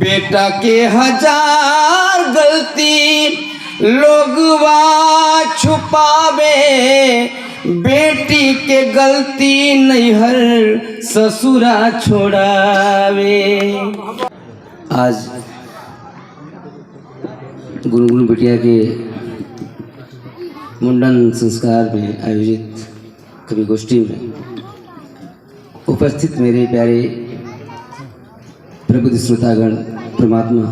बेटा के हजार गलती लोगवा छुपावे, बेटी के गलती नैहर ससुरा छोड़ावे। आज गुनगुन बिटिया के मुंडन संस्कार में आयोजित कवि गोष्ठी में उपस्थित मेरे प्यारे प्रबुद्ध श्रोतागण, परमात्मा,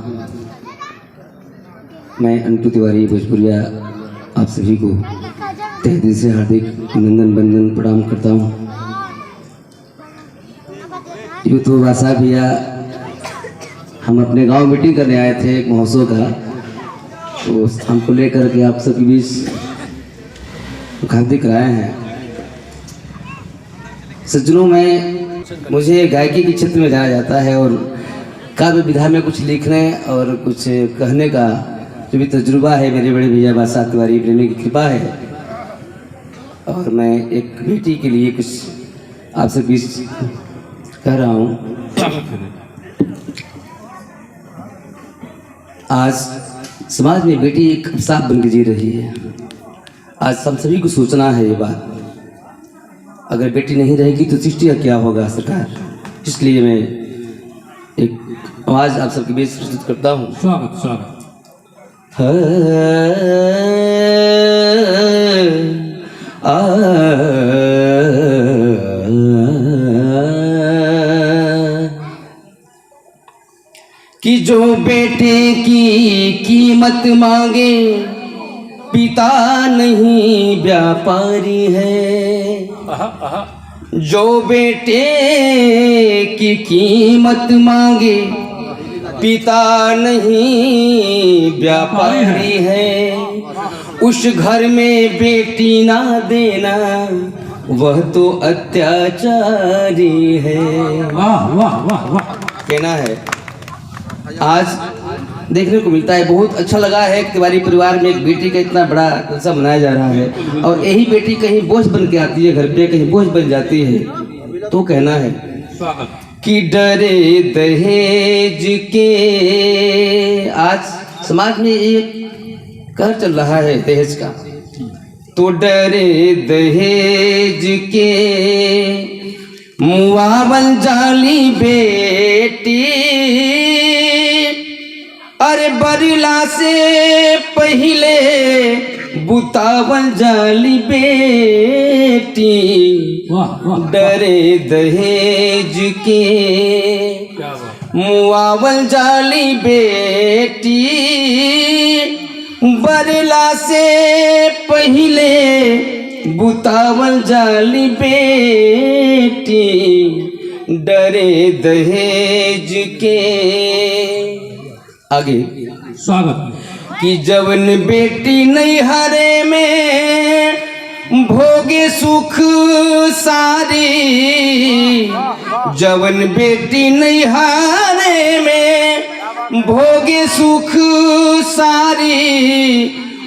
मैं अनंत तिवारी भोजपुरिया आप सभी को तहे दिल से हार्दिक अभिनंदन वंदन प्रणाम करता हूँ। यूँ तो वासा भैया हम अपने गांव मीटिंग करने आए थे एक महोत्सव का, तो हमको लेकर के आप सबके बीच हार्दिक कराए हैं। सज्जनों में मुझे गायकी के क्षेत्र में जाना जाता है और काव्य विधा में कुछ लिखने और कुछ कहने का जो भी तजुर्बा है मेरे बड़े भैया बासा तिवारी प्रेमी की कृपा है। और मैं एक बेटी के लिए कुछ आपसे बीच कह रहा हूँ। आज समाज में बेटी एक अभिशाप बन के जी रही है। आज हम सभी को सोचना है ये बात, अगर बेटी नहीं रहेगी तो सृष्टि का क्या होगा सरकार। इसलिए मैं एक आवाज आप सबके बीच प्रस्तुत करता हूँ। स्वागत स्वागत। कि जो बेटे की कीमत मांगे पिता नहीं व्यापारी है। जो बेटे की कीमत मांगे पिता नहीं व्यापारी है। उस घर में बेटी ना देना वह तो अत्याचारी है। वाह वाह वाह वाह। कहना है आज देखने को मिलता है, बहुत अच्छा लगा है कि तिवारी परिवार में एक बेटी का इतना बड़ा उत्सव मनाया जा रहा है और यही बेटी कहीं बोझ बन के आती है घर पे, कहीं बोझ बन जाती है। तो कहना है कि डरे दहेज के, आज समाज में एक कहर चल रहा है दहेज का, तो डरे दहेज के मुआवल जाली बेटी, अरे बरिला से पहले बुतावल जाली बेटी। डरे दहेज के मुआवल जाली बेटी, बरिला से पहले बुतावल जाली बेटी। डरे दहेज के आगे स्वागत। कि जवन बेटी नैहरे में भोगे सुख सारी, जवन बेटी नैहरे में भोगे सुख सारी,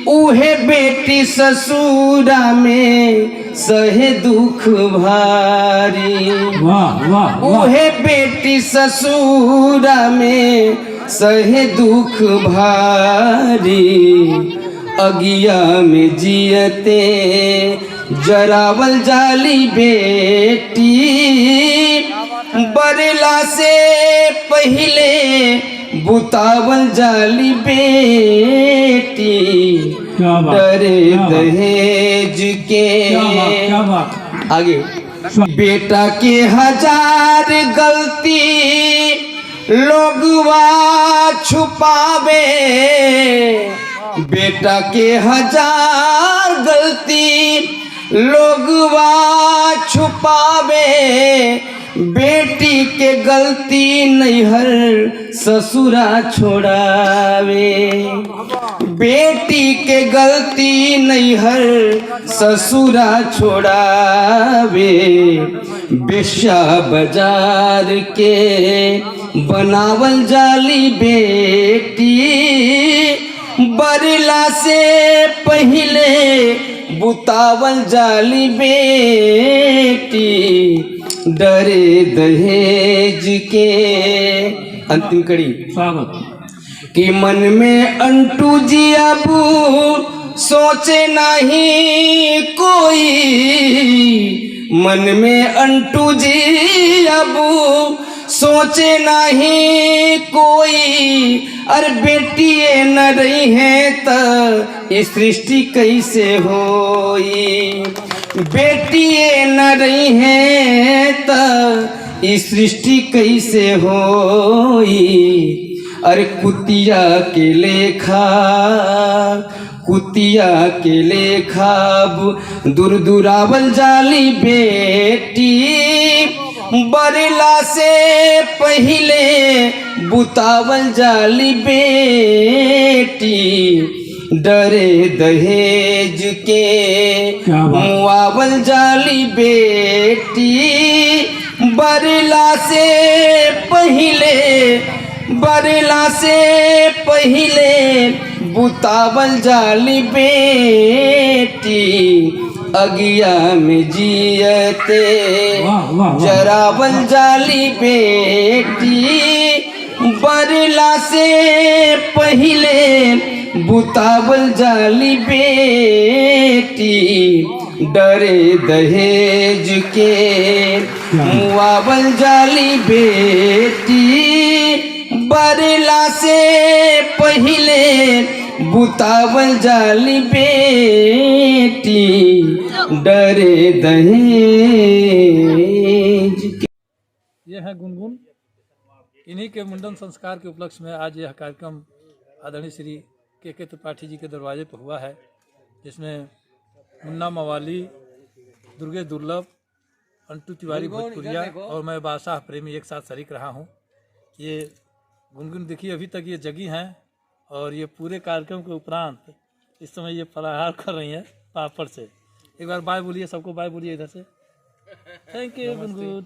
उहे बेटी ससुरा में सहे दुख भारी। वाह वाह। उहे बेटी ससुरा में सहे दुख भारी। अगिया में जियते जरावल जाली बेटी, बरला से पहले बुतावल जाली बेटी। डरे दहेज के आगे बेटा के हजार गलती लोगवा छुपावे, बेटा के हजार गलती लोगवा छुपावे, बेटी के गलती नैहर ससुरा छोड़ावे। बेटी के गलती नैहर ससुरा छोड़ावे। बेश्या बाजार के बनावल जाली बेटी, बरला से पहले बुतावल जाली बेटी। डरे दहेज के अंतिम कड़ी स्वागत कि मन में अंटू जी अब सोचे नहीं कोई, मन में अंटू जी अब सोचे नहीं कोई, अरे बेटिए न रही है तो ये सृष्टि कैसे होई, बेटिए न रही है तो ये सृष्टि कैसे होई, अरे कुतिया के लेखा, कुतिया के लेखा दूर दुरावल जाली बेटी, बरला से पहले बुतावल जाली बेटी, डरे दहेज के क्या बात। मुआवल जाली बेटी, बरला से पहले, बरला से पहले बुतावल जाली बेटी, अगिया में जियते वाह, वाह, वाह। जरावल जाली बेटी, बरला से पहले बुतावल जाली बेटी, डरे दहेज के मुआवल जाली बेटी, बरला से पहले बुतावल जाली बेटी, डरे दहेज के। ये है गुनगुन। इन्हीं के मुंडन संस्कार के उपलक्ष्य में आज यह कार्यक्रम आदरणीय श्री के त्रिपाठी जी के दरवाजे पर हुआ है, जिसमें मुन्ना मवाली, दुर्गेश दुर्लभ, अंटू तिवारी भोजपुरिया और मैं बादशाह प्रेमी एक साथ शरीक रहा हूँ। ये गुनगुन देखिए अभी तक ये जगी हैं और ये पूरे कार्यक्रम के उपरांत इस समय ये फलाहार कर रही हैं पापड़ से। एक बार बाय बोलिए, सबको बाय बोलिए इधर से। Thank you Gungun.